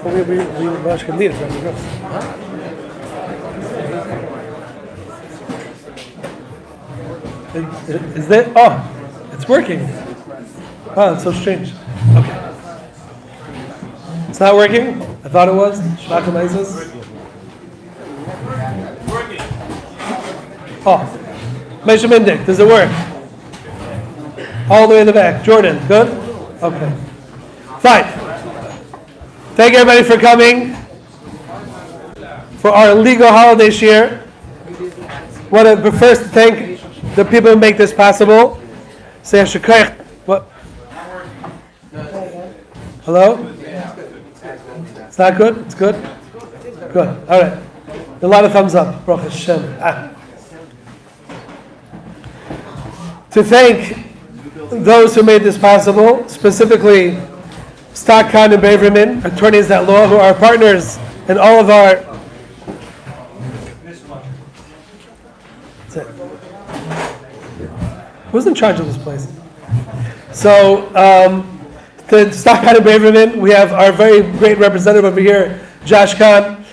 We rush can lead it. Is that? Oh, it's working. Oh, that's so strange. Okay. It's not working? I thought it was. Shmachim Isis. Working. Oh. Measure Mindik, does it work? All the way in the back. Jordan, good? Okay. Fine. Thank everybody for coming for our legal holiday shir. Want to first thank the people who make this possible. Say Shukayach. What? Hello? It's not good? It's good? Good. All right. A lot of thumbs up. Baruch Hashem. To thank those who made this possible, specifically Stockton and Baverman, attorneys at law, who are partners in all of our. That's it. Who's in charge of this place? So, to Stockton and Baverman, we have our very great representative over here, Josh Khan,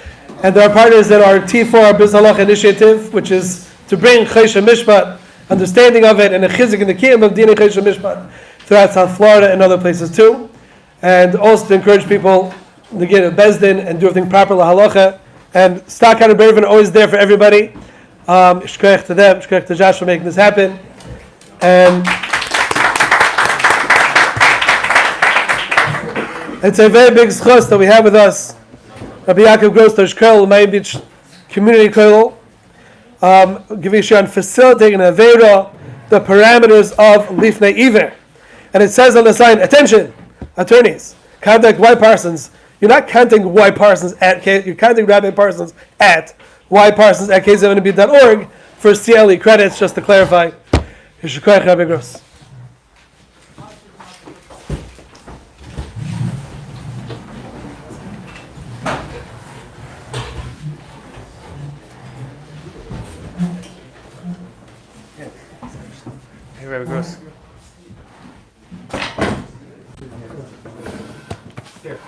and there are partners in our T4 Biz Halach initiative, which is to bring Choshen Mishpat, understanding of it, and a chizik in the kingdom of Dinei Choshen Mishpat throughout South Florida and other places too, and also to encourage people to get a bezdin and do everything properly halacha. And Stockton and Baverman are always there for everybody. Shkoyach to them, shkoyach to Josh for making this happen, and it's a very big schus that we have with us Rabbi Yaakov Gross, Shkoyach Mayan Beach Community Kollel, giving a share on facilitating an Aveirah, the parameters of Lifnei Iver. And it says on the sign, attention, attorneys, contact Y Parsons. You're not contacting Y Parsons you're contacting Rabbi Parsons at yparsons@kzmnb.org for CLE credits, just to clarify. Yeshikoyach Rabbi Gross. Hey, Rabbi Gross. Here.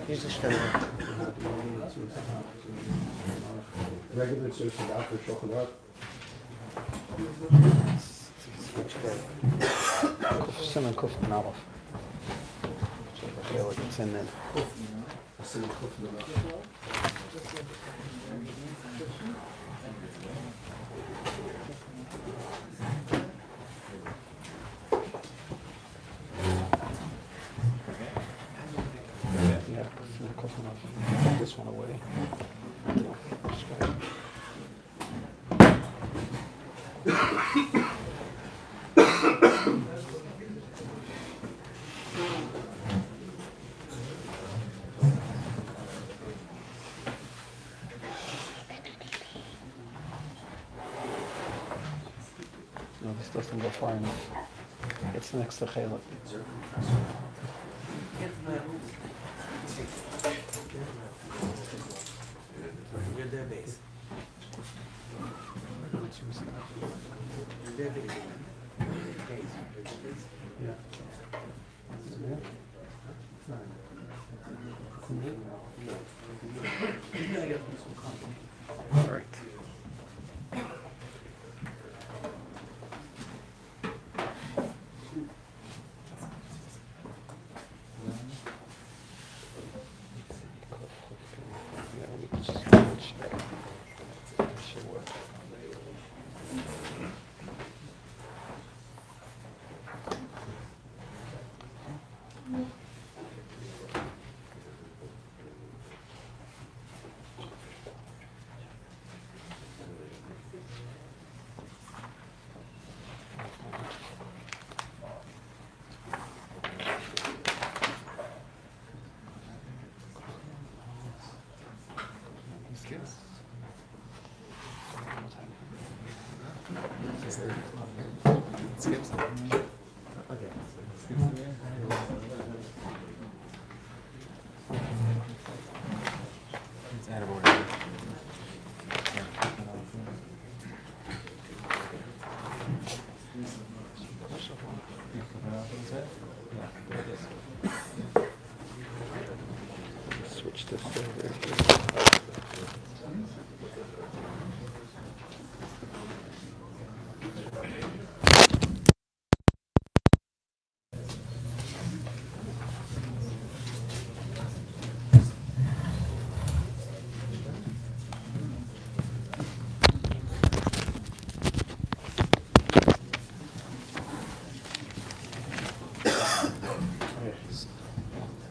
Here's a stone. Regular social out for chocolate. Simon Kuf Nalov. It's in there. This one away. No, this doesn't go far enough. It's next to Chayla. You're their base. You're their base. All right. It's out of order. Yeah, it is. Switch this over.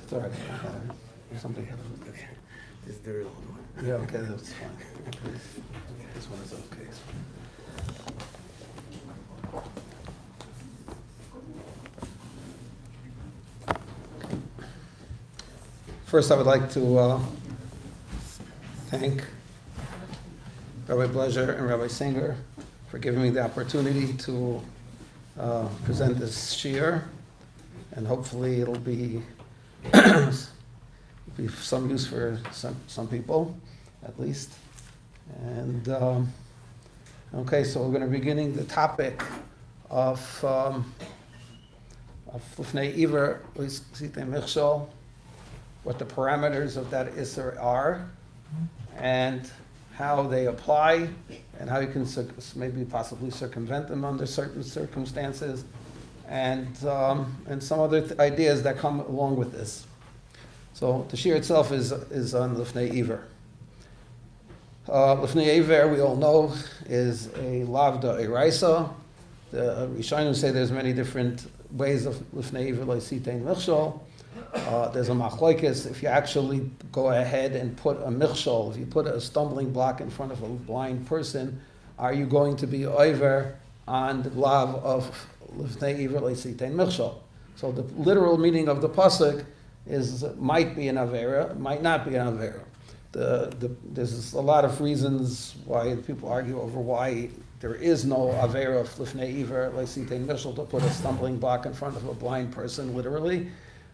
It's all right. Somebody had a look. This is the real one. Yeah, okay, that's fine. This one is okay. First, I would like to thank Rabbi Blezer and Rabbi Singer for giving me the opportunity to present this shiur, and hopefully it'll be be some use for some people, at least. And okay, so we're going to be beginning the topic of Lifnei Iver, what the parameters of that Isser are, and how they apply, and how you can maybe possibly circumvent them under certain circumstances, and some other ideas that come along with this. So the shiur itself is on Lifnei Iver. Lifnei Iver, we all know, is a lavda eraisa. The Rishonim say there's many different ways of Lifnei Iver leisitein michshol. There's a machlokes. If you actually go ahead and put a michshol, if you put a stumbling block in front of a blind person, are you going to be over on the lav of Lifnei Iver leisitein michshol? So the literal meaning of the pasuk is might be an Aveirah, might not be an Aveirah. There's a lot of reasons why people argue over why there is no Aveirah of Lifnei Iver leisitein michshol, to put a stumbling block in front of a blind person, literally.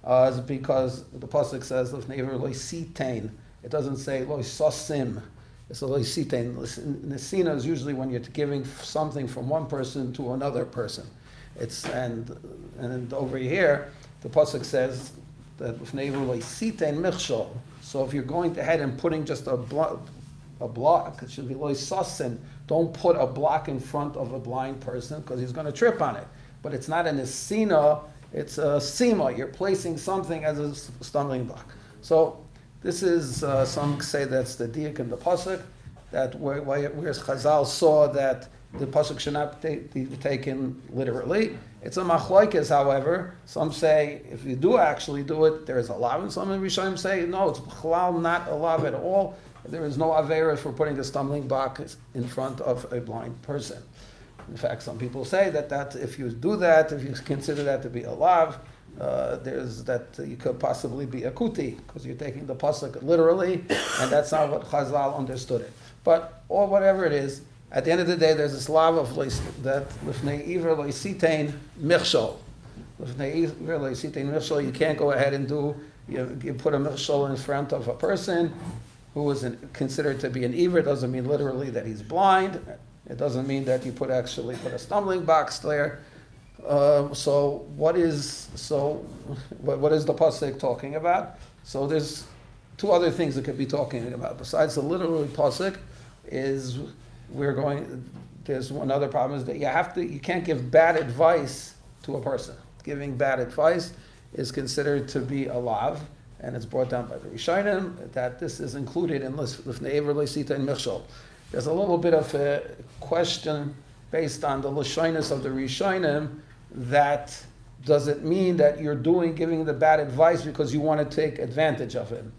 Is because the pasuk says Lifnei Iver leisitein. It doesn't say loisosim. It's a leisitein. Nesina is usually when you're giving something from one person to another person. And over here the pasuk says that Lifnei Iver leisitein michshol. So if you're going ahead and putting just a block, it should be loisosim. Don't put a block in front of a blind person because he's going to trip on it. But it's not an esina. It's a sima. You're placing something as a stumbling block. So this is, some say that's the diak in the pasuk, that whereas Chazal saw that the pasuk should not be taken literally. It's a machlokes, however. Some say if you do actually do it, there is a lav, and some Rishonim say no, it's b'chalal not a lav at all. There is no aveirah for putting the stumbling block in front of a blind person. In fact, some people say that if you do that, if you consider that to be a lav, there's that you could possibly be a kuti, because you're taking the pasuk literally, and that's not what Chazal understood it. But, or whatever it is, at the end of the day, there's this lav of that Lifnei Iver leisitein michshol. Lifnei Iver leisitein michshol, you can't go ahead and you put a michshol in front of a person who is considered to be an Iver. It doesn't mean literally that he's blind. It doesn't mean that you put a stumbling box there. So what is the pasuk talking about? So there's two other things it could be talking about besides the literal pasuk. There's one other problem, is that you can't give bad advice to a person. Giving bad advice is considered to be a lav, and it's brought down by the Rishonim that this is included in Lifnei Iver leisitein michshol. There's a little bit of a question based on the lashonis of the Rishonim, that does it mean that you're giving the bad advice because you want to take advantage of him?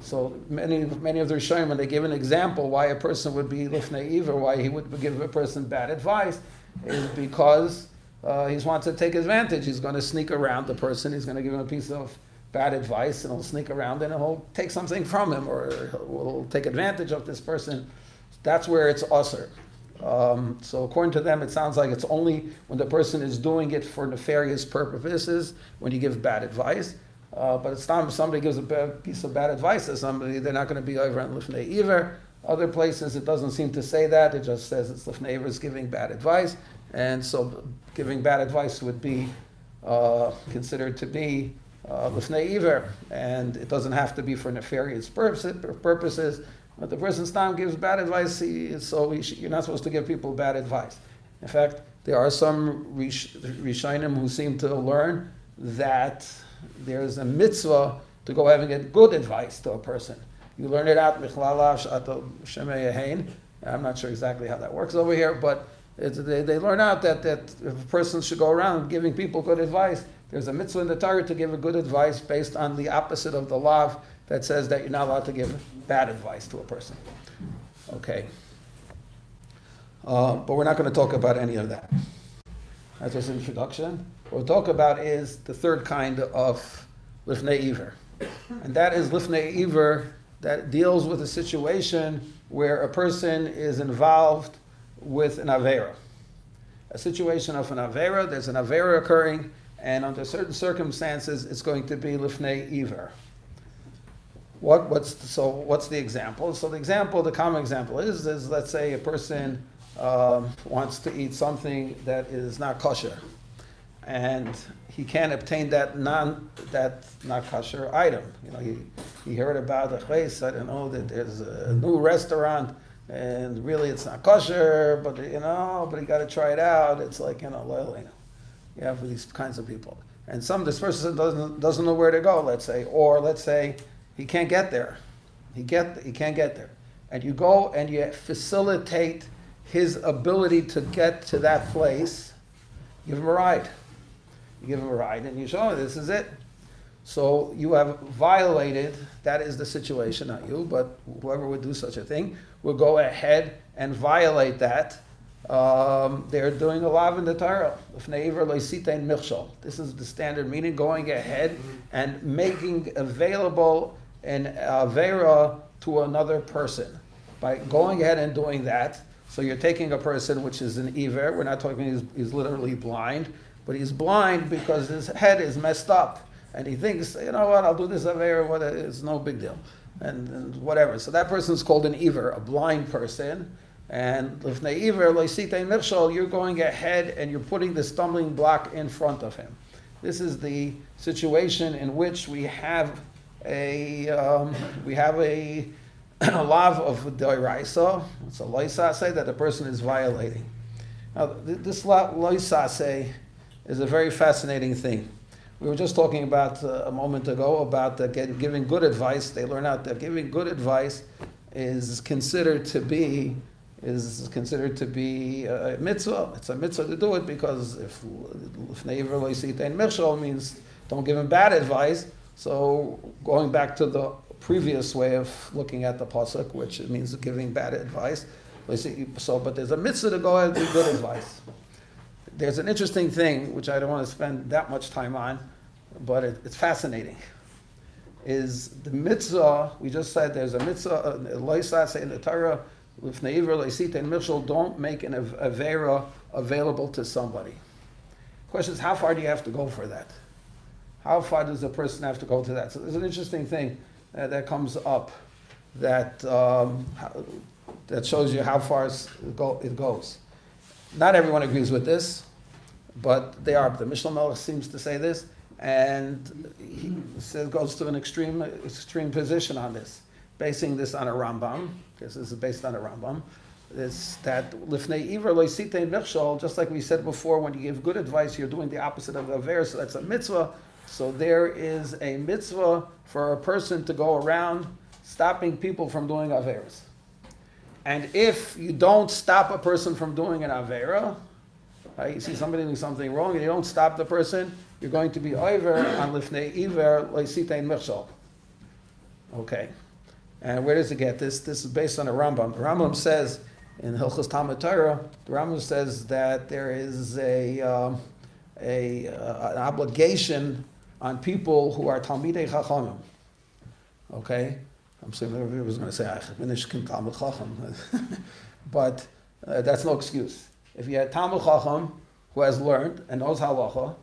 So many of the Rishonim, when they give an example why a person would be Lifnei Iver, why he would give a person bad advice, is because he wants to take advantage. He's going to sneak around the person, he's going to give him a piece of bad advice, and he'll sneak around and he'll take something from him, or he'll take advantage of this person. That's where it's usher. So according to them, it sounds like it's only when the person is doing it for nefarious purposes, when you give bad advice. But it's not if somebody gives a piece of bad advice to somebody, they're not going to be over on Lifnei Iver. Other places, it doesn't seem to say that. It just says it's Lifnei Iver is giving bad advice. And so giving bad advice would be considered to be Lifnei Iver, and it doesn't have to be for nefarious purposes. But the person Stam gives bad advice, you're not supposed to give people bad advice. In fact, there are some Rishonim who seem to learn that there's a mitzvah to go having get good advice to a person. You learn it out, I'm not sure exactly how that works over here, but they learn out that if a person should go around giving people good advice, there's a mitzvah in the Torah to give a good advice based on the opposite of the law that says that you're not allowed to give bad advice to a person. Okay. But we're not going to talk about any of that. That's just an introduction. What we'll talk about is the third kind of Lifnei Iver. And that is Lifnei Iver that deals with a situation where a person is involved with an Aveirah. A situation of an Aveirah, there's an Aveirah occurring, and under certain circumstances, it's going to be Lifnei Iver. What's the example? So the common example is let's say a person wants to eat something that is not kosher, and he can't obtain that not kosher item. He heard about a place, I don't know, that there's a new restaurant, and really it's not kosher, but he got to try it out. It's like you have these kinds of people, and this person doesn't know where to go. Let's say he can't get there. He can't get there, and you go and you facilitate his ability to get to that place. Give him a ride. You give him a ride, and you show him this is it. So you have violated. That is the situation, not you, but whoever would do such a thing will go ahead and violate that. They're doing a lav in the Torah. This is the standard meaning, going ahead and making available an Aveirah to another person. By going ahead and doing that, so you're taking a person which is an Iver, we're not talking he's literally blind, but he's blind because his head is messed up. And he thinks, you know what, I'll do this Aveirah, it's no big deal. And whatever. So that person is called an Iver, a blind person. And Lifnei Iver, Leisitein Michshol, you're going ahead and you're putting the stumbling block in front of him. This is the situation in which we have a lav of Doiraisa. It's a loisase that the person is violating. Now, this loisase is a very fascinating thing. We were just talking about a moment ago about giving good advice. They learn out that giving good advice is considered to be a mitzvah. It's a mitzvah to do it because if Iver Loisitein Michshol means don't give him bad advice. So going back to the previous way of looking at the pasuk, which means giving bad advice. But there's a mitzvah to go ahead and give good advice. There's an interesting thing, which I don't want to spend that much time on, but it's fascinating. Is the mitzvah, we just said there's a mitzvah, loisase in the Torah, Lifnei Iver, Leisitein Michshol, don't make an Aveirah available to somebody. Question is, how far do you have to go for that? How far does a person have to go to that? So there's an interesting thing that comes up that shows you how far it goes. Not everyone agrees with this, but they are. The Mishnah Melech seems to say this, and he goes to an extreme position on this, basing this on a Rambam, because this is based on a Rambam. It's that Lifnei Iver Loisitein Michshol, just like we said before, when you give good advice, you're doing the opposite of the Aveirah, so that's a mitzvah. So there is a mitzvah for a person to go around stopping people from doing Aveirahs. And if you don't stop a person from doing an Aveirah, right, you see somebody doing something wrong and you don't stop the person, you're going to be Iver on Lifnei Iver Leisitein Michshol. Okay. And where does it get this? This is based on a Rambam. The Rambam says in Hilchos Talmud Torah, the Rambam says that there is an obligation on people who are Talmidei Chachamim. Okay? I'm saying everybody was going to say, Talmud Chacham. But that's no excuse. If you had Talmud Chacham who has learned and knows halacha,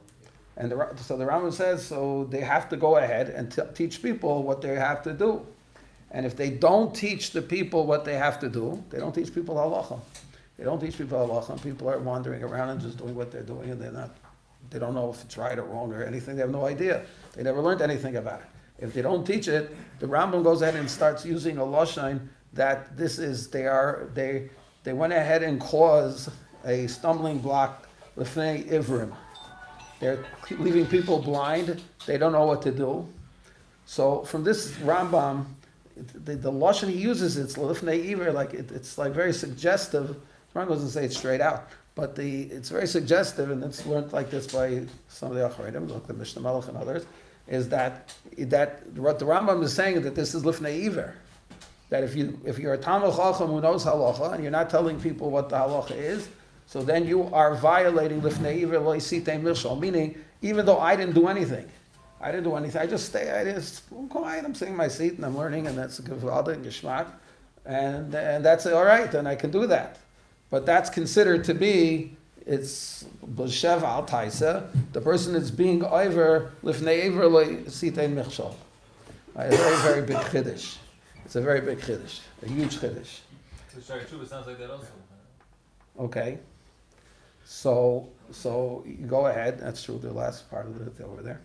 so the Rambam says, so they have to go ahead and teach people what they have to do. And if they don't teach the people what they have to do, they don't teach people halacha. They don't teach people halacha, and people are wandering around and just doing what they're doing, and they're not They don't know if it's right or wrong or anything. They have no idea. They never learned anything about it. If they don't teach it, the Rambam goes ahead and starts using a lashon that this is they went ahead and caused a stumbling block Lifnei Ivrim. They're leaving people blind. They don't know what to do. So from this Rambam, the lashon he uses, it's Lifnei Iver, like it's like very suggestive. Rambam doesn't say it straight out, but it's very suggestive, and it's learned like this by some of the Achreidim, like the Mishnah Melech and others, is that what the Rambam is saying is that this is Lifnei Iver. That if you're a Talmid Chacham who knows halacha and you're not telling people what the halacha is, so then you are violating Lifnei Iver lo yisitei mishal. Meaning, even though I didn't do anything, I just I'm quiet. I'm sitting in my seat and I'm learning, and that's Gevada and Geshmak, and that's all right, and I can do that. But that's considered to be it's b'shev al taisa. The person is being over Lifnei Iver lo yisitei mishal. A very, very big chiddush. It's a very big chiddush, a huge chiddush. The Shari Tshuva sounds like that also. Okay, so you go ahead. That's true. The last part of it over there.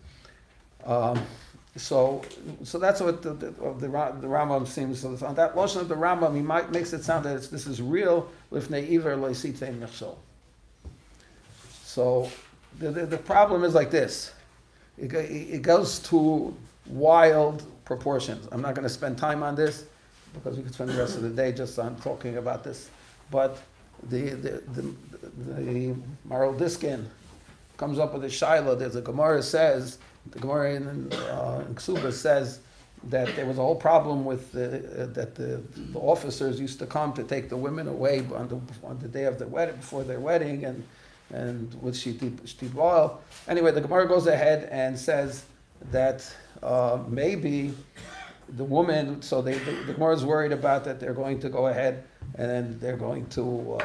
So that's what the Rambam seems. So on that lashon of the Rambam, he makes it sound that this is real Lifnei Iver lo yisitei mechshol. So the problem is like this. It goes to wild proportions. I'm not going to spend time on this because we could spend the rest of the day just on talking about this. But the Maral Diskin comes up with a shaila. There's a Gemara says, the Gemara in Ksuba says that there was a whole problem with that the officers used to come to take the women away on the day of the wedding, before their wedding, and with shtit oil. Anyway, the Gemara goes ahead and says that maybe the woman, so the Gemara is worried about that they're going to go ahead and then they're going to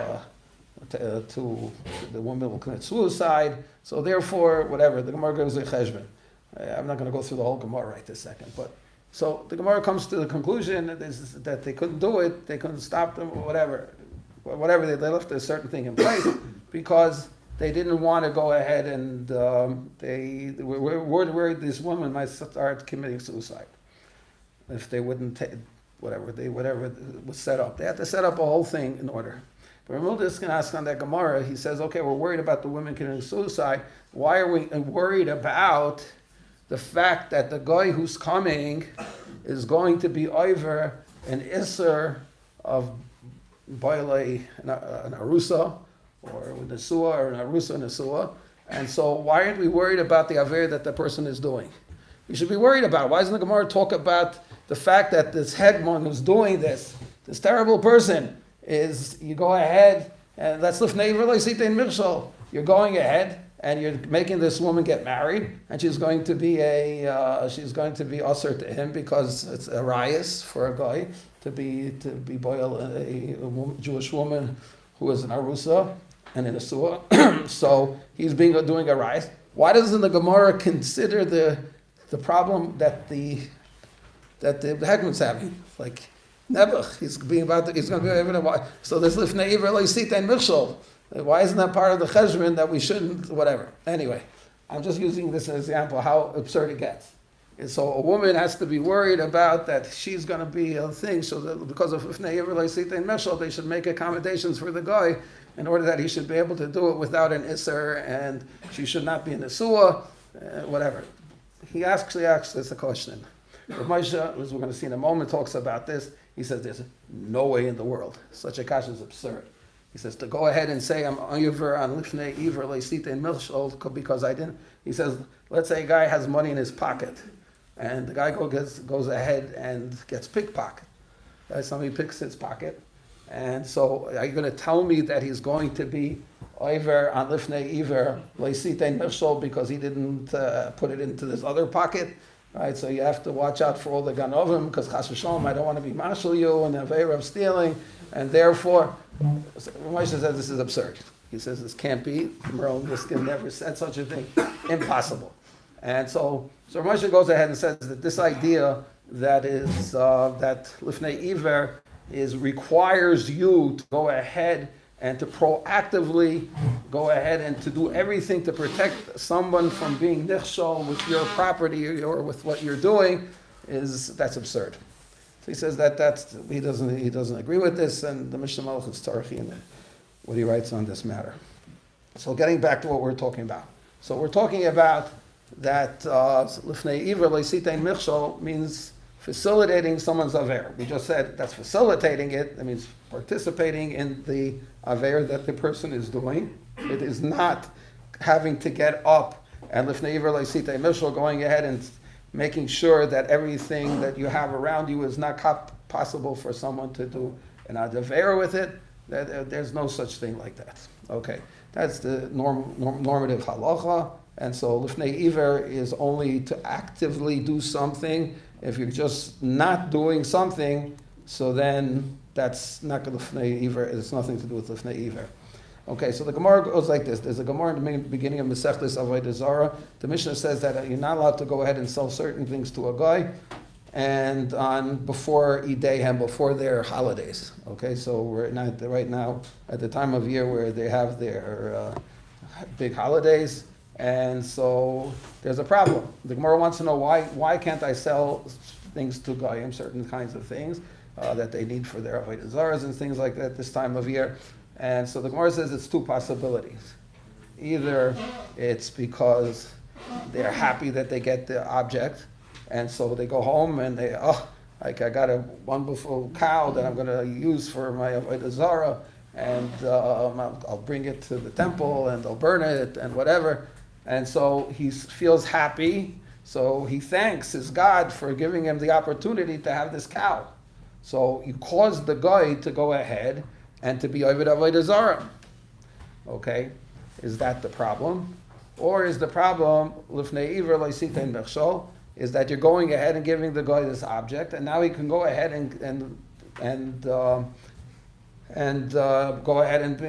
the woman will commit suicide. So therefore, whatever, the Gemara goes to cheshbon. I'm not going to go through the whole Gemara right this second, but so the Gemara comes to the conclusion that they couldn't do it, they couldn't stop them, or whatever, they left a certain thing in place because they didn't want to go ahead and they were worried this woman might start committing suicide if they wouldn't take whatever was set up. They had to set up a whole thing in order. But Ramil Diskin asks on that Gemara, he says, okay, we're worried about the women committing suicide. Why are we worried about the fact that the guy who's coming is going to be over an Isser of Bailei, an Arusa, or with Nesua, or an Arusa Nesua? And so why aren't we worried about the Aveirah that the person is doing? We should be worried about it. Why doesn't the Gemara talk about the fact that this headman who's doing this terrible person, is you go ahead, and that's Lifnei Iver lo yisitei mechshol. You're going ahead and you're making this woman get married, and she's going to be usher to him because it's a rayas for a guy to be boil a Jewish woman who is an arusa and in a suah. So he's doing a rayas. Why doesn't the Gemara consider the problem that the headman's having? Like Nebuch, he's going to be able to. So there's Lifnei Iver lo yisitei mechshol. Why isn't that part of the cheshbon that we shouldn't, whatever? Anyway, I'm just using this as an example how absurd it gets. And so a woman has to be worried about that she's going to be a thing, so that because of Lifnei Iver lo yisitei mechshol, they should make accommodations for the guy in order that he should be able to do it without an isser, and she should not be in the suah, whatever. He actually asks this a question. Rav Moshe, as we're going to see in a moment, talks about this. He says there's no way in the world. Such a kasha is absurd. He says to go ahead and say I'm Iver on Lifnei Iver lo yisitei mechshol because I didn't. He says, let's say a guy has money in his pocket, and the guy goes ahead and gets pickpocket. Somebody picks his pocket, and so are you going to tell me that he's going to be Iver on Lifnei Iver lo yisitei mechshol because he didn't put it into this other pocket? Right, so you have to watch out for all the ganovim because chas v'shalom, I don't want to be mashal you and the Aveirah of stealing, and therefore, Moshe says this is absurd. He says this can't be. Merle Niskin never said such a thing. Impossible. And so Moshe goes ahead and says that this idea that is that Lifnei Iver requires you to go ahead and to proactively go ahead and to do everything to protect someone from being nichshol with your property or with what you're doing, that's absurd. So he says he doesn't agree with this, and the Mishnah Malach is Tarchi in what he writes on this matter. So getting back to what we're talking about. So we're talking about that Lifnei Iver Leisitein Michshol means facilitating someone's Aveirah. We just said that's facilitating it. That means participating in the Aveirah that the person is doing. It is not having to get up and Lifnei Iver Leisitein Michshol, going ahead and making sure that everything that you have around you is not possible for someone to do an Aveirah with it. There's no such thing like that. Okay, that's the normative halacha. And so Lifnei Iver is only to actively do something. If you're just not doing something, so then that's not Lifnei Iver. It's nothing to do with Lifnei Iver. Okay, so the Gemara goes like this. There's a Gemara in the beginning of Masechtas Avodah Zarah. The Mishnah says that you're not allowed to go ahead and sell certain things to a guy, and before Ideihem, before their holidays. Okay, so we're not right now at the time of year where they have their big holidays. And so there's a problem. The Gemara wants to know why can't I sell things to Goyim, certain kinds of things that they need for their Avodah Zaras and things like that this time of year. And so the Gemara says it's two possibilities. Either it's because they're happy that they get the object, and so they go home and I got a wonderful cow that I'm going to use for my Avodah Zarah, and I'll bring it to the temple and they'll burn it and whatever. And so he feels happy, so he thanks his God for giving him the opportunity to have this cow. So you caused the guy to go ahead and to be Oved Avodah Zarah. Okay, is that the problem? Or is the problem, Lifnei Iver Leisitein Michshol, is that you're going ahead and giving the guy this object, and now he can go ahead and go ahead and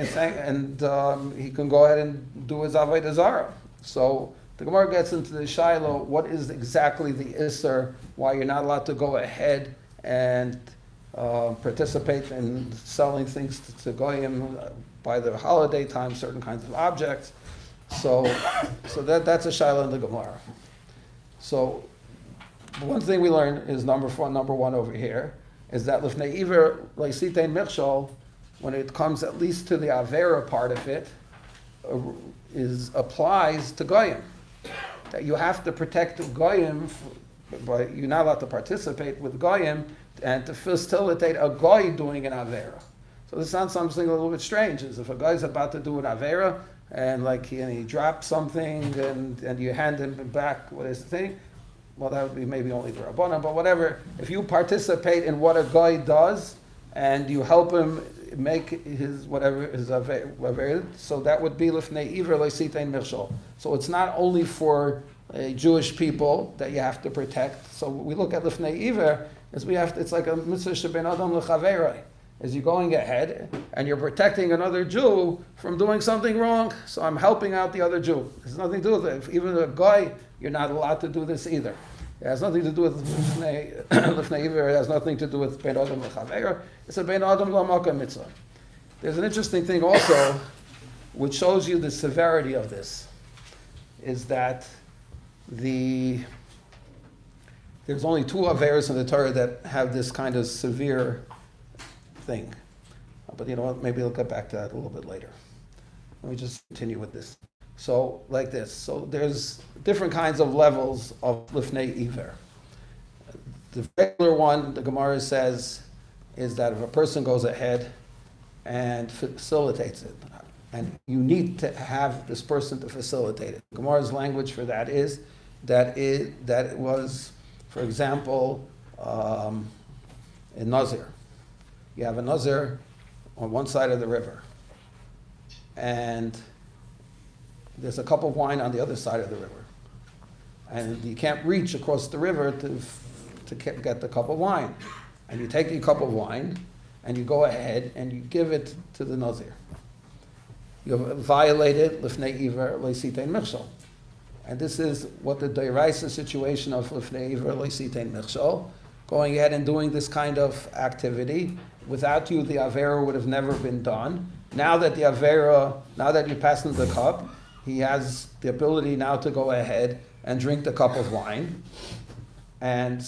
he can go ahead and do his Avodah Zarah. So the Gemara gets into the Shiloh, what is exactly the Isser, why you're not allowed to go ahead and participate in selling things to Goyim by the holiday time, certain kinds of objects. So that's a Shiloh in the Gemara. So one thing we learn is number one over here, is that Lifnei Iver Leisitein Michshol, when it comes at least to the Aveirah part of it, applies to Goyim. That you have to protect the Goyim, but you're not allowed to participate with Goyim and to facilitate a Goy doing an Aveirah. So this sounds something a little bit strange, is if a guy's about to do an Aveirah and he drops something and you hand him back what is the thing, well, that would be maybe only the Rabbanan, but whatever. If you participate in what a guy does and you help him make his Aveirah, so that would be Lifnei Iver Leisitein Michshol. So it's not only for Jewish people that you have to protect. So we look at Lifnei Iver as it's like a mitzvah sheben adam lechaveroi. As you're going ahead and you're protecting another Jew from doing something wrong, so I'm helping out the other Jew. There's nothing to do with it. Even a guy, you're not allowed to do this either. It has nothing to do with Lifnei Iver. It has nothing to do with Ben Adam L'Chaveira. It's a Ben Adam L'Makam Mitzvah. There's an interesting thing also, which shows you the severity of this, is that there's only two Aveiros in the Torah that have this kind of severe thing. But you know what? Maybe we'll get back to that a little bit later. Let me just continue with this. So, like this. So, there's different kinds of levels of Lifnei Iver. The regular one, the Gemara says, is that if a person goes ahead and facilitates it, and you need to have this person to facilitate it. Gemara's language for that is that it was, for example, in Nazir. You have a Nazir on one side of the river, and there's a cup of wine on the other side of the river. And you can't reach across the river to get the cup of wine. And you take the cup of wine, and you go ahead and you give it to the Nazir. You have violated Lifnei Iver Leisitein Michshol. And this is what the Deiraisa situation of Lifnei Iver Leisitein Michshol, going ahead and doing this kind of activity. Without you, the Aveirah would have never been done. now that the Aveirah, now that you pass him the cup, he has the ability now to go ahead and drink the cup of wine. And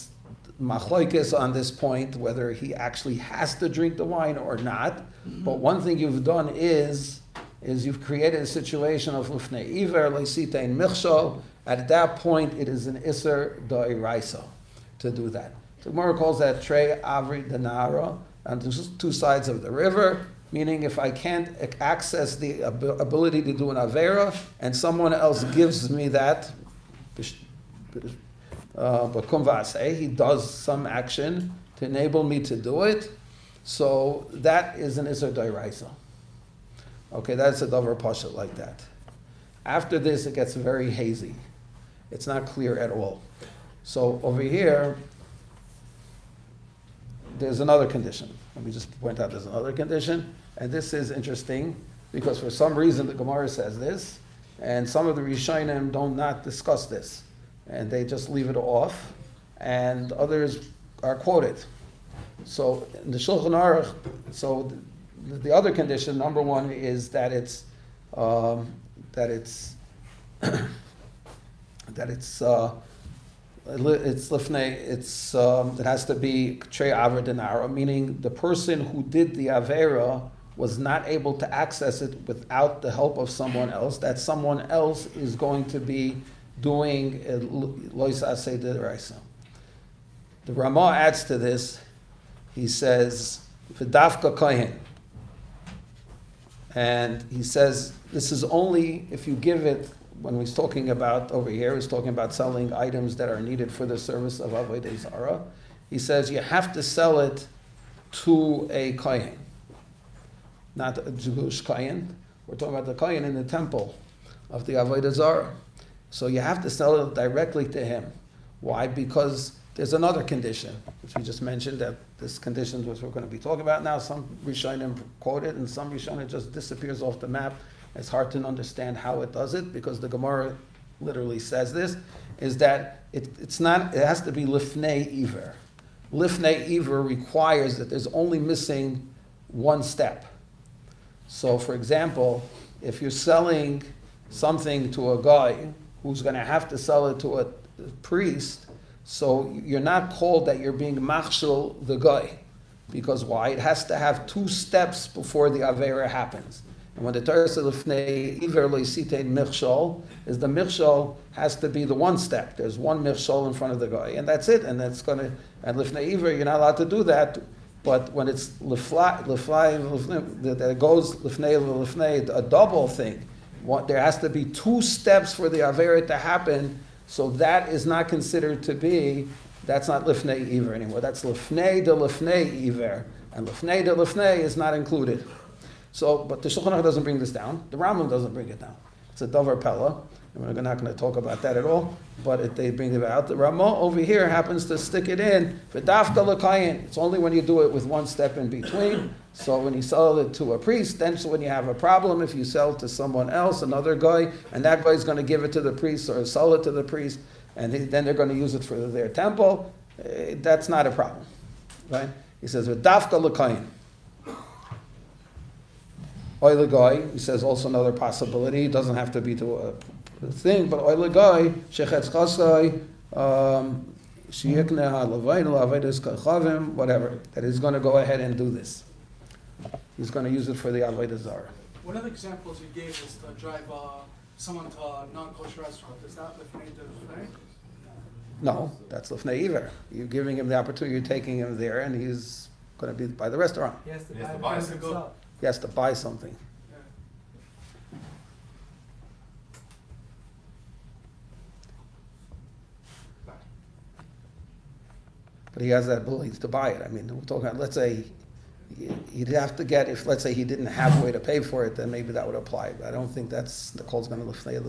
machlokes on this point, whether he actually has to drink the wine or not. But one thing you've done is you've created a situation of Lifnei Iver, Leisitein Michshol. At that point, it is an Isser D'Oraisa to do that. So Gemara calls that Trei Avri Denara, on two sides of the river, meaning if I can't access the ability to do an Aveirah, and someone else gives me that, he does some action to enable me to do it, so that is an Isser D'Oraisa. Okay, that's a Dover Pasha like that. After this, it gets very hazy. It's not clear at all. So over here, there's another condition. Let me just point out there's another condition. And this is interesting because for some reason the Gemara says this, and some of the Rishonim don't not discuss this. And they just leave it off, and others are quoted. So in the Shulchan Aruch, so the other condition, number one, is that it's lifnei. It has to be trei aver denara, meaning the person who did the avera was not able to access it without the help of someone else. That someone else is going to be doing lois aseh d'oraisa. The Ramah adds to this. He says v'dafka kohen, and he says this is only if you give it. When he's talking about over here, he's talking about selling items that are needed for the service of Avodah Zarah. He says you have to sell it to a kohen, not a Jewish kohen. We're talking about the kohen in the temple of the Avodah Zarah. So you have to sell it directly to him. Why? Because there's another condition, which we just mentioned, that this condition which we're going to be talking about now. Some Rishonim quote it, and some Rishonim just disappears off the map. It's hard to understand how it does it, because the Gemara literally says this, is that it has to be Lifnei Iver. Lifnei Iver requires that there's only missing one step. So for example, if you're selling something to a guy who's going to have to sell it to a priest, so you're not called that you're being machshel the guy. Because why? It has to have two steps before the Aveirah happens. And when the Torah says Lifnei Iver Leisitein Michshol, is the Michshol has to be the one step. There's one Michshol in front of the guy, and that's it. And that's and Lifnei Iver, you're not allowed to do that. But when it's Lifnei, that goes Lifnei, a double thing. There has to be two steps for the Aveirah to happen, so that is not considered to be, that's not Lifnei Iver anymore. That's Lifnei de Lifnei Iver. And Lifnei de Lifnei is not included. So, but the Shulchan Aruch doesn't bring this down. The Rambam doesn't bring it down. It's a Dover Pella, and we're not going to talk about that at all, but they bring it out. The Ramah over here happens to stick it in, V'dafka l'kayin. It's only when you do it with one step in between. So when you sell it to a priest, then so when you have a problem, if you sell it to someone else, another guy, and that guy is going to give it to the priest or sell it to the priest, and then they're going to use it for their temple, that's not a problem, right? He says, V'dafka l'kayin. Oil guy, he says also another possibility. It doesn't have to be to a thing, but oil guy, shechetz chasai, sheyikne ha'levayin la'avedes kachavim, whatever. That he's going to go ahead and do this. He's going to use it for the avodah zarah. One of the examples you gave is to drive someone to a non-kosher restaurant. Is that Lifnei to Lifnei? No, that's Lifnei Iver. You're giving him the opportunity. You're taking him there, and he's going to be by the restaurant. He has to He has to buy buy it something. himself. He has to buy something. But he has that ability to buy it. I mean, we're talking about, let's say, he'd have to get, if let's say he didn't have a way to pay for it, then maybe that would apply. But I don't think that's, the call's going to Lifnei,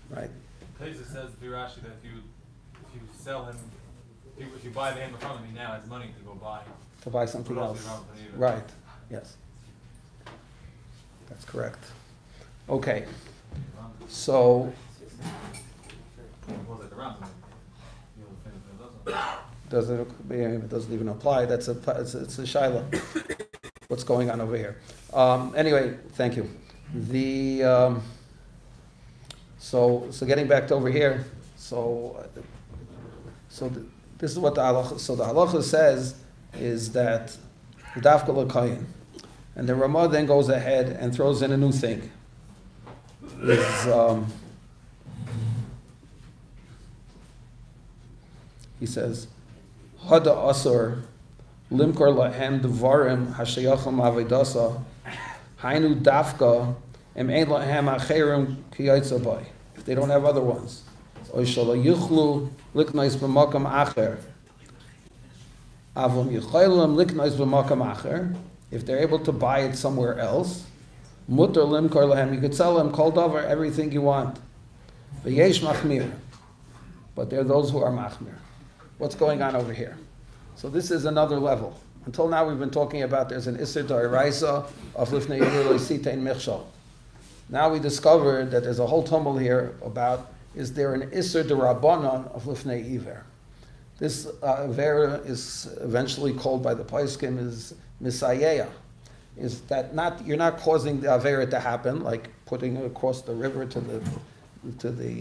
right? Place it says Virashi that if you sell him, if you buy the hammer from him, he now has money to go buy. To buy something What else. is wrong with it? Right, yes. That's correct. Okay, so, Was it the Rambam? You know, the thing that doesn't. it doesn't even apply, it's a shaila. what's going on over here. Anyway, thank you. So getting back to over here, this is what the halacha. So the halacha says is that dafka l'kayin, and the Ramah then goes ahead and throws in a new thing. He says, Hada asur limkor lahem devarim hashayachim avedasa hainu dafka em ein lahem acherim kiyaytza bay. If they don't have other ones, oishala yuchlu liknais b'makam acher. Avum yichaylam liknais b'makam acher. If they're able to buy it somewhere else, mutter limkor lahem. You could sell them kol davar, everything you want. V'yesh machmir, but there are those who are machmir. What's going on over here? So this is another level. Until now we've been talking about there's an Isser D'Oraisa of Lifnei Iver Sitein Michshol. Now we discovered that there's a whole tumble here about is there an Isser D'Rabbanan of Lifnei Iver. This Aveirah is eventually called by the Paiskim is Misayeh. Is that you're not causing the Aveirah to happen, like putting it across the river to the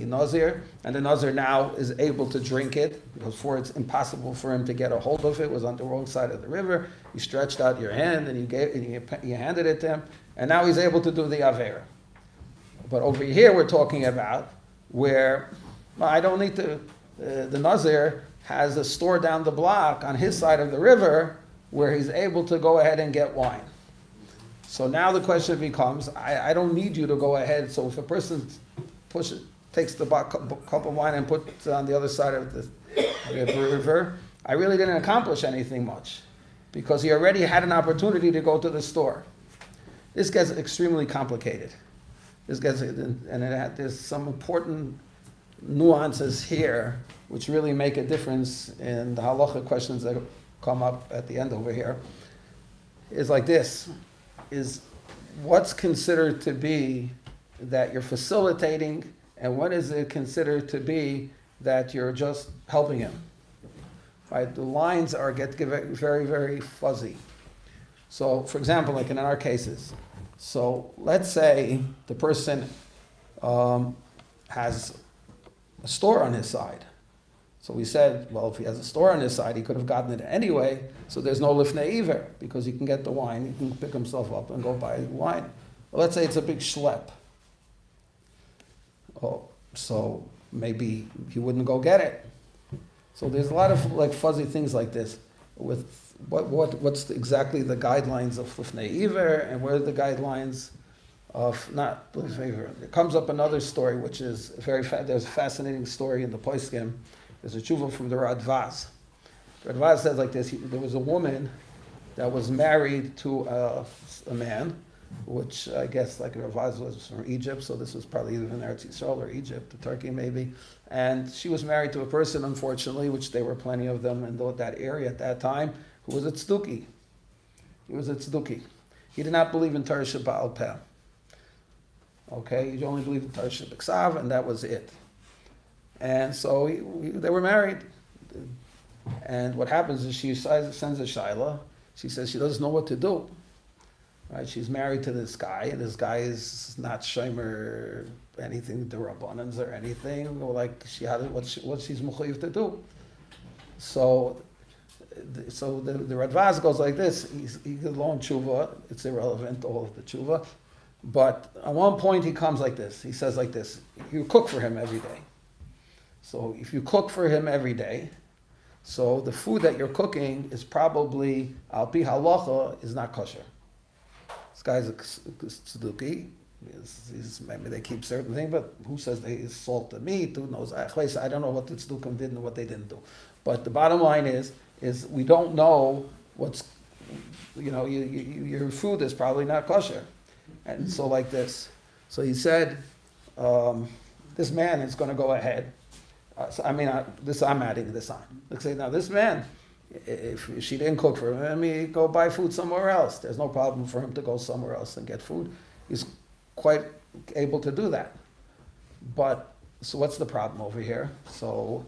Nazir, and the Nazir now is able to drink it, because before it's impossible for him to get a hold of it. It was on the wrong side of the river. You stretched out your hand and you handed it to him, and now he's able to do the Aveirah. But over here we're talking about where I don't need to, the Nazir has a store down the block on his side of the river where he's able to go ahead and get wine. So now the question becomes, I don't need you to go ahead. So if a person takes the cup of wine and puts it on the other side of the river, I really didn't accomplish anything much, because he already had an opportunity to go to the store. This gets extremely complicated. There's some important nuances here which really make a difference in the halacha questions that come up at the end over here. Is like this, is what's considered to be that you're facilitating, and what is it considered to be that you're just helping him? Right? The lines get very, very fuzzy. So, for example, like in our cases, so let's say the person has a store on his side. So we said, well, if he has a store on his side, he could have gotten it anyway, so there's no Lifnei Iver, because he can get the wine, he can pick himself up and go buy wine. Well, let's say it's a big schlep. Oh, so maybe he wouldn't go get it. So there's a lot of like fuzzy things like this with what's exactly the guidelines of Lifnei Iver and where are the guidelines of not Lifnei Iver. There comes up another story which is there's a fascinating story in the Poiskim. There's a tshuva from the Radvaz. The Radvaz says like this: there was a woman that was married to a man, which I guess like Radvaz was from Egypt, so this was probably either in Eretz Yisrael or Egypt, or Turkey maybe. And she was married to a person, unfortunately, which there were plenty of them in that area at that time, who was a tzduki. He was a tzduki. He did not believe in Torah Sheba'al Peh. Okay, he only believed in Torah Sheba'Ksav, and that was it. And so they were married. And what happens is she sends a shaila. She says she doesn't know what to do. Right? She's married to this guy, and this guy is not shomer anything, the rabbanans or anything. Or like what she's mechuyev to do. So the Radvaz goes like this. He could learn tshuva. It's irrelevant, all of the tshuva. But at one point he comes like this. He says like this: you cook for him every day. So if you cook for him every day, so the food that you're cooking is probably, al pi halacha, is not kosher. This guy's a tzduki. Maybe they keep certain things, but who says they salt the meat? Who knows? I don't know what the tzdukim did and what they didn't do. But the bottom line is we don't know what's, your food is probably not kosher. And so like this. So he said, this man is going to go ahead. I'm adding this on. Let's say now this man, if she didn't cook for him, let me go buy food somewhere else. There's no problem for him to go somewhere else and get food. He's quite able to do that. But, so what's the problem over here? So,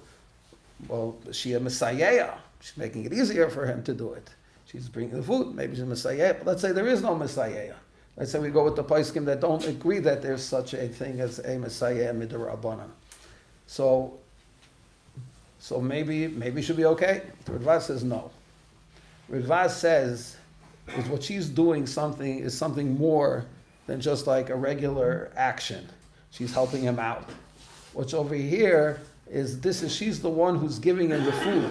well, she a messiah. She's making it easier for him to do it. She's bringing the food. Maybe she's Messiah. But let's say there is no Messiah. Let's say we go with the poskim that don't agree that there's such a thing as a Messiah midrabanan. So maybe it should be okay. The Ritva says no. Ritva says is what she's doing is something more than just like a regular action. She's helping him out. What's over here is she's the one who's giving him the food.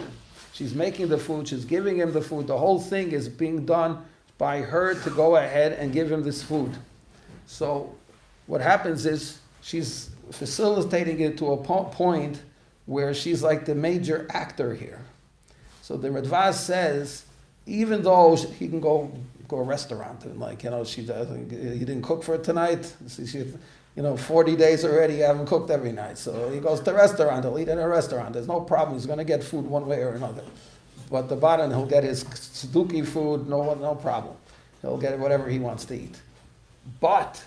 She's making the food, she's giving him the food. The whole thing is being done by her to go ahead and give him this food. So what happens is she's facilitating it to a point where she's like the major actor here. So the Radvaz says, even though he can go a restaurant and he didn't cook for tonight. 40 days already, you haven't cooked every night. So he goes to a restaurant, he'll eat in a restaurant. There's no problem, he's going to get food one way or another. But the bottom, he'll get his tzduki food, no problem. He'll get whatever he wants to eat. But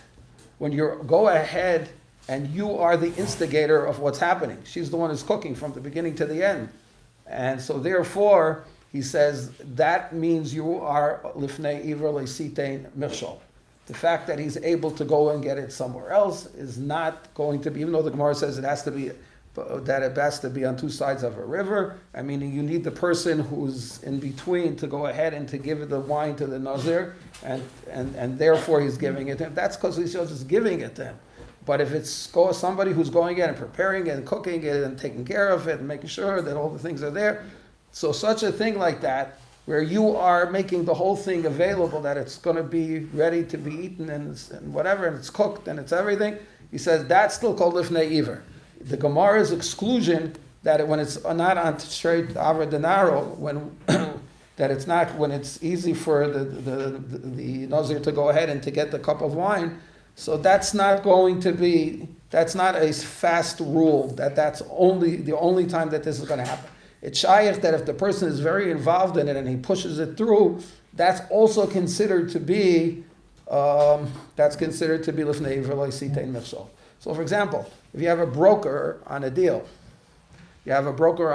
when you go ahead and you are the instigator of what's happening, she's the one who's cooking from the beginning to the end. And so therefore, he says, that means you are Lifnei Iver le'sitein michshol. The fact that he's able to go and get it somewhere else is not going to be, even though the Gemara says it has to be on two sides of a river. I mean, you need the person who's in between to go ahead and to give the wine to the Nazir, and therefore he's giving it to him. That's because he's just giving it to him. But if it's somebody who's going in and preparing it and cooking it and taking care of it and making sure that all the things are there, so such a thing like that, where you are making the whole thing available, that it's going to be ready to be eaten and whatever, and it's cooked and it's everything, he says that's still called Lifnei Iver. The Gemara's exclusion that when it's not on straight Avra Denaro, when it's easy for the Nazir to go ahead and to get the cup of wine, so that's not a fast rule, that's only the only time that this is going to happen. It's shaykh that if the person is very involved in it and he pushes it through, that's also considered to be Lifnei Iver le'sitein michshol. So for example, if you have a broker on a deal, and the broker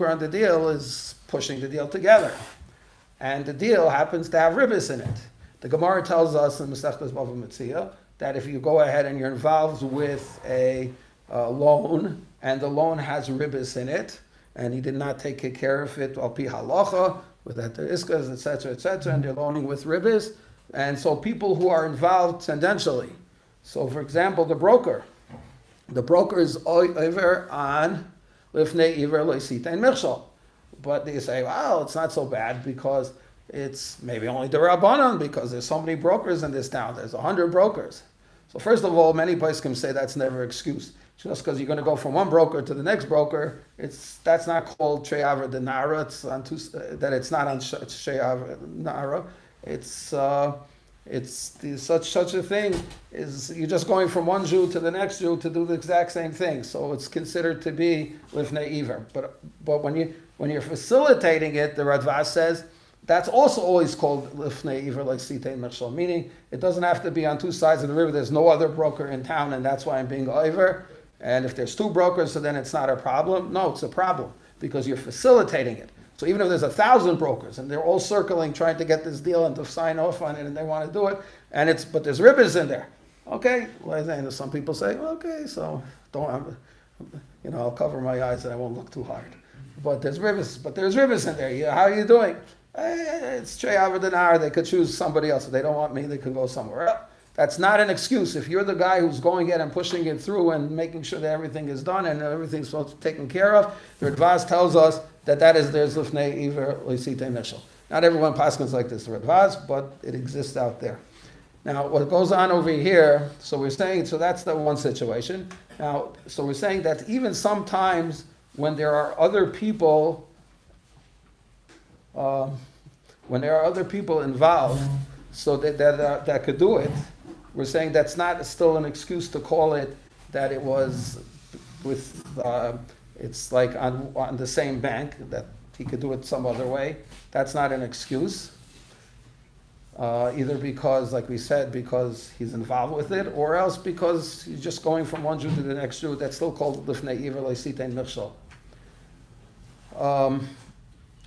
on the deal is pushing the deal together, and the deal happens to have ribbis in it. The Gemara tells us in Masechtas Bava Metzia that if you go ahead and you're involved with a loan, and the loan has ribbis in it, and he did not take care of it al pi halacha, with that iskas, etc., and they're loaning with ribbis, and so people who are involved tendentially. So, for example, the broker is Iver on Lifnei Iver le'sitein michshol, but they say, well, it's not so bad because it's maybe only the Rabbanon, because there's so many brokers in this town. There's 100 brokers. So first of all, many places can say that's never an excuse. Just because you're going to go from one broker to the next broker, that's not called Trei Avra Denara. It's not on Trei Avra Denara. Such a thing is you're just going from one Jew to the next Jew to do the exact same thing. So it's considered to be Lifnei Iver. But when you're facilitating it, the Radva says that's also always called Lifnei Iver le'sitein michshol, meaning it doesn't have to be on two sides of the river. There's no other broker in town, and that's why I'm being Iver. And if there's two brokers, so then it's not a problem. No, it's a problem because you're facilitating it. So even if there's 1,000 brokers and they're all circling trying to get this deal and to sign off on it and they want to do it, but there's ribbons in there. Okay, well, some people say, okay, so I'll cover my eyes and I won't look too hard. But there's ribbons in there. How are you doing? It's Trei Avra Denara. They could choose somebody else. If they don't want me, they can go somewhere else. That's not an excuse. If you're the guy who's going in and pushing it through and making sure that everything is done and everything's taken care of, the Radvaz tells us there's Lifnei Iver le'sitein michshol. Not everyone paskins like this, the Radvaz, but it exists out there. Now, what goes on over here, so that's the one situation. Now, so we're saying that even sometimes when there are other people, involved, so that could do it, we're saying that's not still an excuse to call it that it was with, it's like on the same bank, that he could do it some other way. That's not an excuse. Either because, like we said, because he's involved with it, or else because he's just going from one Jew to the next Jew. That's still called Lifnei Iver le'sitein michshol.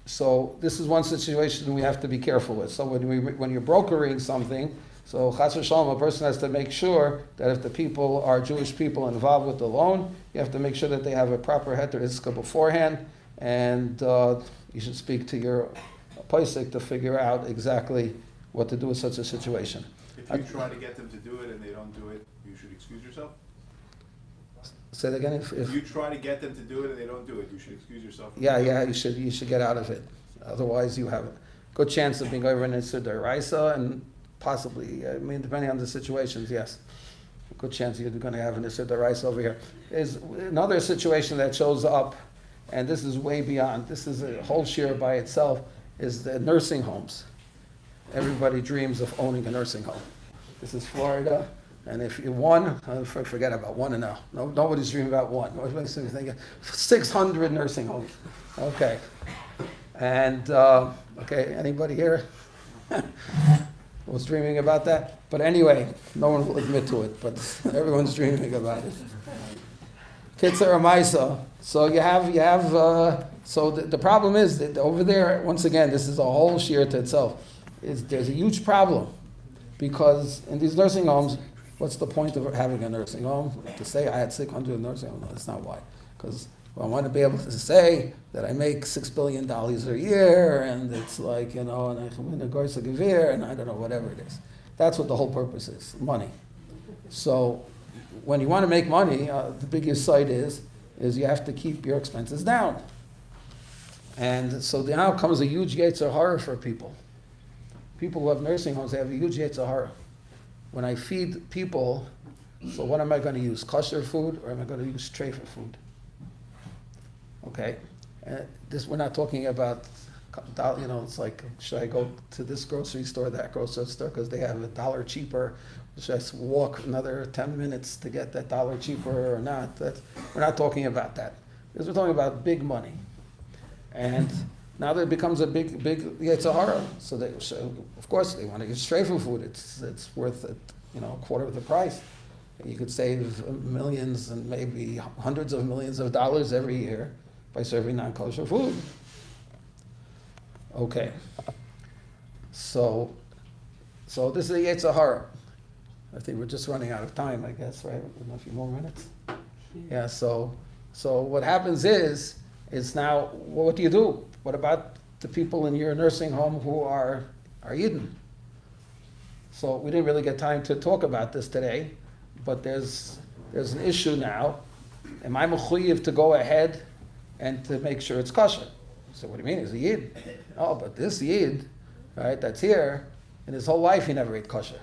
So this is one situation we have to be careful with. So when you're brokering something, so chas v'shalom, a person has to make sure that if the people are Jewish people involved with the loan, you have to make sure that they have a proper heter iska beforehand, and you should speak to your posek to figure out exactly what to do with such a situation. If you try to get them to do it and they don't do it, you should excuse yourself? Say that again. If you try to get them to do it and they don't do it, you should excuse yourself. Yeah, you should get out of it. Otherwise, you have a good chance of being over an Isser D'Oraisa, and possibly, I mean, depending on the situations, yes. A good chance you're going to have an Isser D'Oraisa over here. Is another situation that shows up, and this is way beyond, this is a whole share by itself, is the nursing homes. Everybody dreams of owning a nursing home. This is Florida. And if you won, forget about one and now. No, nobody's dreaming about one. Nobody's thinking 600 nursing homes. Okay. And, okay, anybody here was dreaming about that? But anyway, no one will admit to it, but everyone's dreaming about it. Kitzer Amaisa. So you have, so the problem is that over there, once again, this is a whole shear to itself. There's a huge problem because in these nursing homes, what's the point of having a nursing home? To say I had 600 nursing homes? No, that's not why. Because I want to be able to say that I make $6 billion a year, and it's like, and I win a Gorsa Gevir, and I don't know, whatever it is. That's what the whole purpose is, money. So when you want to make money, the biggest side is you have to keep your expenses down. And so now comes a huge Yetzer Hara for people. People who have nursing homes, they have a huge Yetzer Hara. When I feed people, so what am I going to use? Kosher food, or am I going to use treifa food? Okay, this we're not talking about. It's like, should I go to this grocery store, that grocery store, because they have $1 cheaper? Should I walk another 10 minutes to get that $1 cheaper or not? We're not talking about that. Because we're talking about big money, and now there becomes a big Yetzer Hara. So of course, they want to use treifa food. It's worth a quarter of the price. You could save millions and maybe hundreds of millions of dollars every year by serving non-kosher food. Okay. So this is a Yetzer Hara. I think we're just running out of time, I guess, right? A few more minutes. Yeah. So what happens is now, what do you do? What about the people in your nursing home who are Yidden? So we didn't really get time to talk about this today, but there's an issue now. Am I mechuyev to go ahead and to make sure it's kosher? So what do you mean? He's a Yid. Oh, but this Yid, right, that's here, in his whole life he never ate kosher.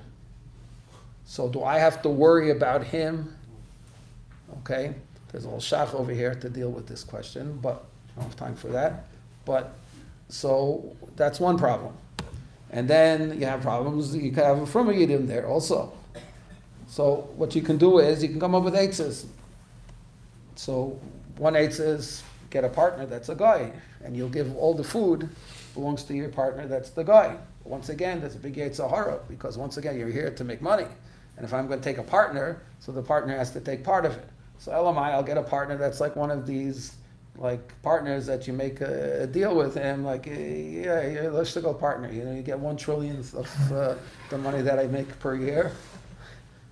So do I have to worry about him? Okay, there's a whole shach over here to deal with this question, but I don't have time for that. But so that's one problem. And then you have problems, you can have a from Yid in there also. So what you can do is you can come up with eitzes. So one eitz is get a partner that's a guy, and you'll give all the food belongs to your partner that's the guy. Once again, that's a big Yetzer Hara, because once again, you're here to make money. And if I'm going to take a partner, so the partner has to take part of it. So LMI, I'll get a partner that's like one of these like partners that you make a deal with him, like, yeah, let's go partner. You get 1 trillionth of the money that I make per year,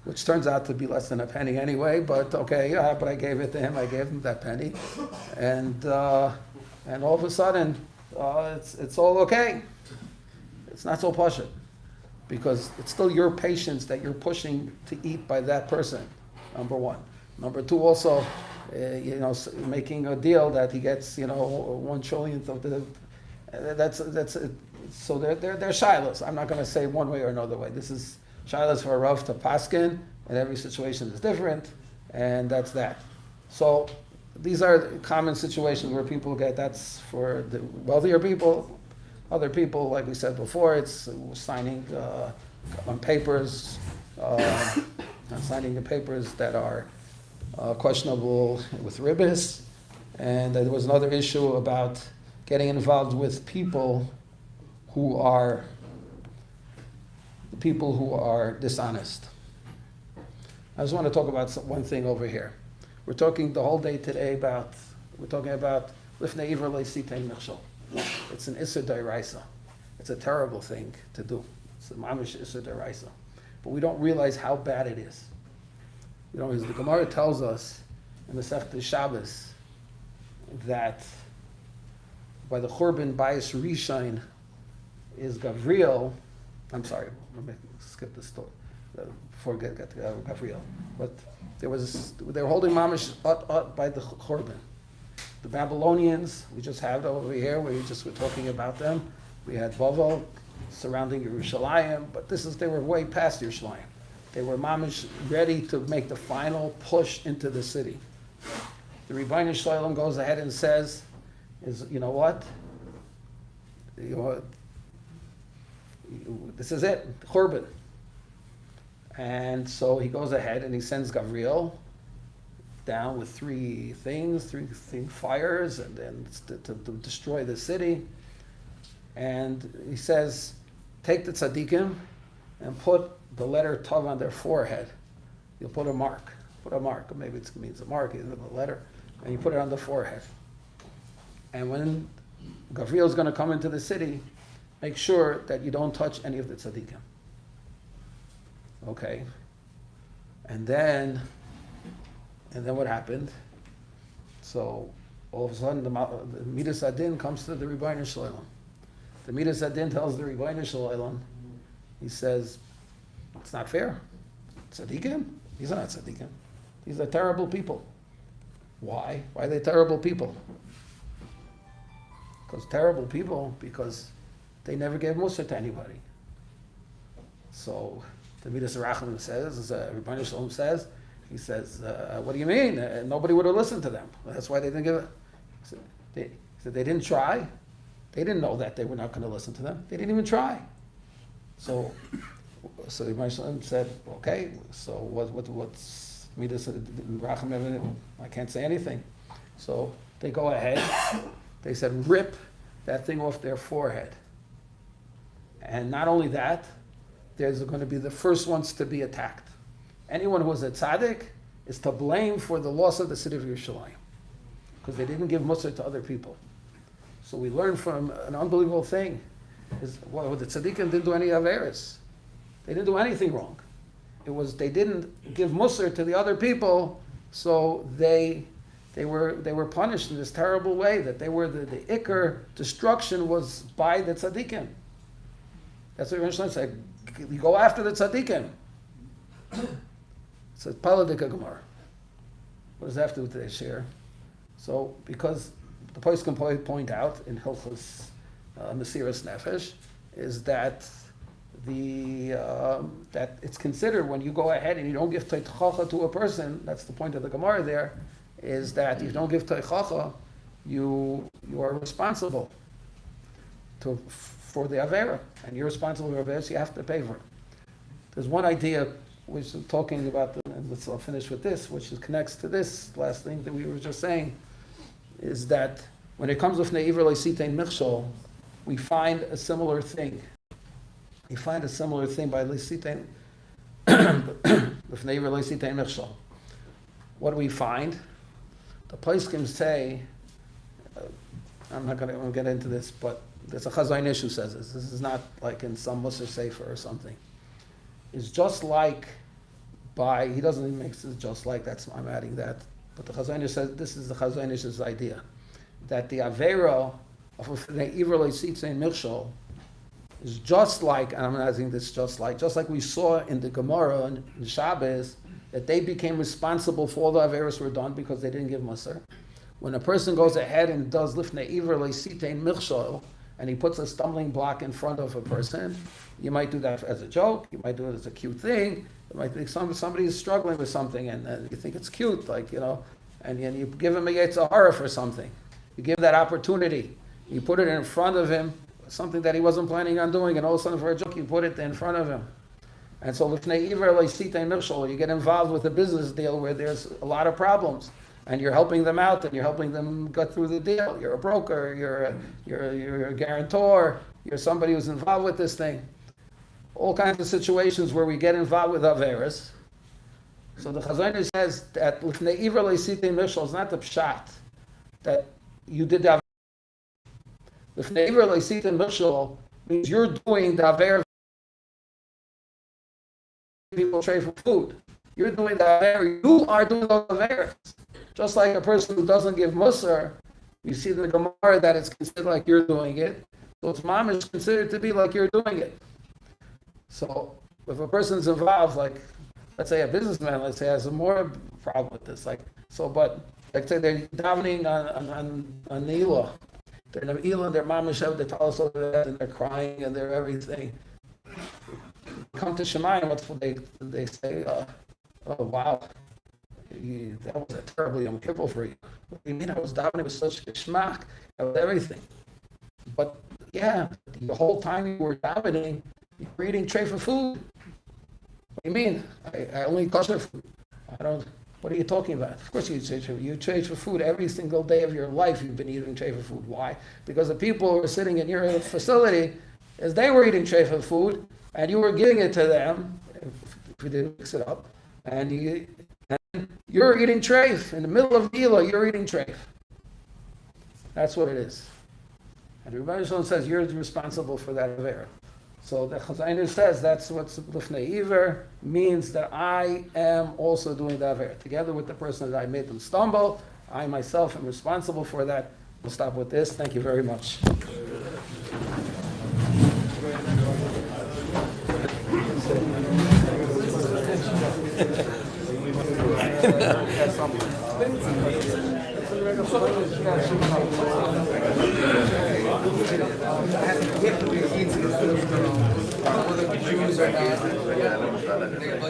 which turns out to be less than a penny anyway, but okay, yeah, but I gave it to him, I gave him that penny. And all of a sudden, it's all okay. It's not so pashut, because it's still your patience that you're pushing to eat by that person, number one. Number two, also, making a deal that he gets, 1 trillionth of the, that's it. So they're shilas. I'm not going to say one way or another way. This is shilas for a Rav to paskin, and every situation is different, and that's that. So these are common situations where people get, that's for the wealthier people. Other people, like we said before, it's signing on papers, signing the papers that are questionable with ribbis. And there was another issue about getting involved with people who are dishonest. I just want to talk about one thing over here. We're talking the whole day today about Lifnei Iver leisitein mechshol. It's an Issa Dairaisa. It's a terrible thing to do. It's a mamish Issa Dairaisa. But we don't realize how bad it is. You know, as the Gemara tells us in the Masechta Shabbos that by the Churban Bayis Rishon is Gavriel. I'm sorry, let me skip this story before we get to Gavriel. But they were holding mamish by the Churban. The Babylonians, we just have it over here. We're talking about them. We had Bavel surrounding Yerushalayim, but they were way past Yerushalayim. They were mamish ready to make the final push into the city. The Rebbeinu Shalom goes ahead and says, you know what? This is it, Churban. And so he goes ahead and he sends Gavriel down with three fires, and then to destroy the city. And he says, take the tzaddikim and put the letter Tav on their forehead. You'll put a mark, or maybe it means a mark, either a letter, and you put it on the forehead. And when Gavriel is going to come into the city, make sure that you don't touch any of the tzaddikim. Okay. And then what happened? So all of a sudden the Midas Adin comes to the Rebbeinu Shalom. The Midas Adin tells the Rebbeinu Shalom, he says, it's not fair. Tzaddikim? These are not tzaddikim. These are terrible people. Why? Why are they terrible people? Because they never gave Mussar to anybody. So the Midas Rachamim says, Rebbeinu Shalom says, he says, what do you mean? Nobody would have listened to them. That's why they didn't give it. He said they didn't try. They didn't know that they were not going to listen to them. They didn't even try. So Rebbeinu Shalom said, okay, so what's Midas Rachamim? I can't say anything. So they go ahead. They said, rip that thing off their forehead. And not only that, there's going to be the first ones to be attacked. Anyone who was a tzaddik is to blame for the loss of the city of Yerushalayim, because they didn't give Mussar to other people. So we learn from an unbelievable thing, the tzaddikim didn't do any Aveirahs. They didn't do anything wrong. It was they didn't give Mussar to the other people, so they were punished in this terrible way, that they were the Iker destruction was by the tzaddikim. That's what Yerushalayim said. You go after the tzaddikim. It's a Paladika Gemara. What does that have to do with today's share? So, because the place can point out in Hilchos Mesiras Nefesh is that that it's considered when you go ahead and you don't give teichacha to a person. That's the point of the Gemara. There is that if you don't give teichacha, you are responsible for the Aveirah, and you're responsible for Aveirah, so you have to pay for it. There's one idea which is talking about, and I'll finish with this, which connects to this last thing that we were just saying, is that when it comes with Iver Leisitein Michshol, we find a similar thing. We find a similar thing by Leisitein, with Iver Leisitein Michshol. What do we find? The poskim say, I'm not going to get into this, but there's a Chazon Ish who says this. This is not like in some Musar Sefer or something. It's just like he doesn't even make it just like, I'm adding that. But the Chazon Ish says, this is the Chazon Ish's idea, that the Aveirah of Iver Leisitein Michshol is just like, and I'm adding this just like we saw in the Gemara in Shabbos, that they became responsible for all the Aveirahs were done because they didn't give Mussar. When a person goes ahead and does Lifnei Iver Leisitein Michshol, and he puts a stumbling block in front of a person, you might do that as a joke, you might do it as a cute thing, you might think somebody is struggling with something and you think it's cute, and you give him a Yetzer Hara for something. You give that opportunity. You put it in front of him, something that he wasn't planning on doing, and all of a sudden for a joke you put it in front of him. And so Lifnei Iver Leisitein Michshol, you get involved with a business deal where there's a lot of problems, and you're helping them out, and you're helping them get through the deal. You're a broker, you're a guarantor, you're somebody who's involved with this thing. All kinds of situations where we get involved with Aveirahs. So the Chazon Ish says that Lifnei Iver Leisitein Michshol is not the pshat that you did the Lifnei Iver le'sita mishal means you're doing the Aveirah. People trade for food. You're doing the Aveirah. You are doing the Aveirah. Just like a person who doesn't give Musar, you see in the Gemara that it's considered like you're doing it. So its mom is considered to be like you're doing it. So if a person's involved, like let's say a businessman, let's say has a more problem with this, but like say they're davening on Nila, they're in Nila, their mom is they tell us over that, and they're crying and they're everything. Come to Shemayim, what they say? Oh wow, that was a terrible Yom Kippur for you. What do you mean? I was davening with such geschmack, with everything. But yeah, the whole time you were davening, you were eating tray for food. What do you mean? I only kosher food. I don't. What are you talking about? Of course you trade for food every single day of your life. You've been eating tray for food. Why? Because the people who were sitting in your facility, as they were eating tray for food, and you were giving it to them, if you didn't mix it up, and you're eating treif. In the middle of Nila, you're eating treif. That's what it is. And Rabbi Shalom says you're responsible for that Aveirah. So the Chazayner says that's what Lifnei Iver means, that I am also doing the Aveirah. Together with the person that I made them stumble, I myself am responsible for that. We'll stop with this. Thank you very much.